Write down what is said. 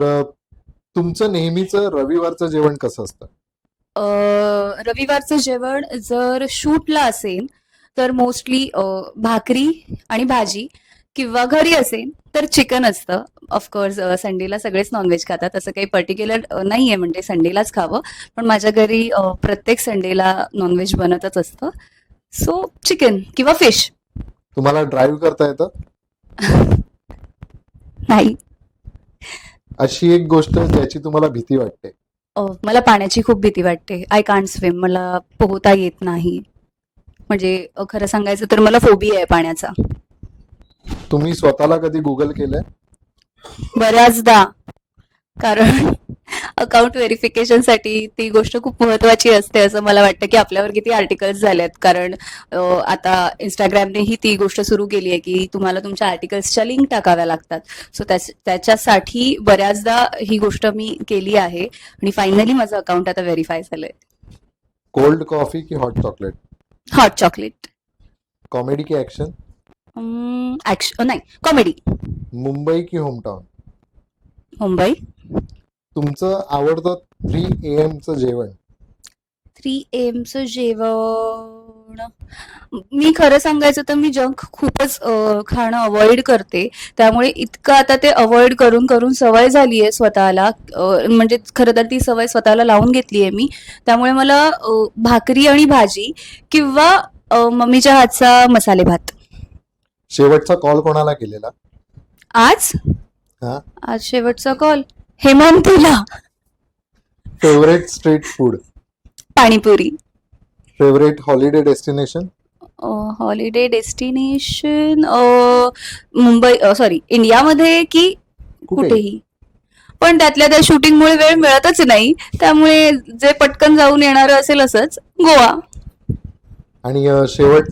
तर तुमचं नेहमीचं रविवारचं जेवण कसं असतं? रविवारचं जेवण जर शूटला असेल तर मोस्टली भाकरी आणि भाजी, किंवा घरी असेल तर चिकन असतं. ऑफकोर्स संडेला सगळेच नॉनव्हेज खातात, असं काही पर्टिक्युलर नाहीये म्हणजे संडेलाच खावं. पण माझ्या घरी प्रत्येक संडेला नॉनव्हेज बनतच असतं. सो चिकन किंवा फिश. तुम्हाला ड्राईव्ह करता येतं? नाही. अशी एक गोष्ट ज्याची तुम्हाला भीती वाटते? मला पाण्याची खूप भीती वाटते. I can't swim. मला पोहता येत नाही. म्हणजे खरं सांगायचं तर मला फोबिया आहे पाण्याचा. तुम्ही स्वतःला कधी गुगल केलंय? बऱ्याचदा. कारण अकाउंट व्हेरिफिकेशनसाठी ती गोष्ट खूप महत्वाची असते असं मला वाटतं, की आपल्यावर किती आर्टिकल्स झालेत. कारण आता इंस्टाग्रामनेही ती गोष्ट सुरू केली आहे, की तुम्हाला तुमच्या आर्टिकल्सच्या लिंक टाकाव्या लागतात. सो त्याच्यासाठी बऱ्याचदा ही गोष्ट मी केली आहे आणि फायनली माझं अकाउंट आता व्हेरीफाय झालंय. कोल्ड कॉफी की hot chocolate? Hot chocolate. Comedy की ऍक्शन? ऍक्शन नाही, कॉमेडी. मुंबई की होमटाउन? मुंबई. तुमचं आवडतं 3 AM चं जेवण? 3 AM चं जेवण. मी खरं सांगायचं तर मी जंक खूपच खाणं अवॉइड करते. त्यामुळे इतकं आता ते अवॉइड करून करून सवय झाली आहे स्वतःला. म्हणजे खरं तर ती सवय स्वतःला लावून घेतली आहे मी. त्यामुळे मला भाकरी आणि भाजी, किंवा मम्मीच्या हातचा मसाले भात. शेवटचा कॉल कोणाला केलेला? आज हा. आज शेवटचा कॉल हेमंतीला. Favourite street food? Panipuri. Favourite holiday destination? Holiday destination Mumbai, sorry, इंडियामध्ये की कुठे? कुठेही. पण त्यातल्या त्या शूटिंगमुळे वेळ मिळतच नाही. त्यामुळे जे पटकन जाऊन येणारं असेल असंच गोवा. आणि शेवट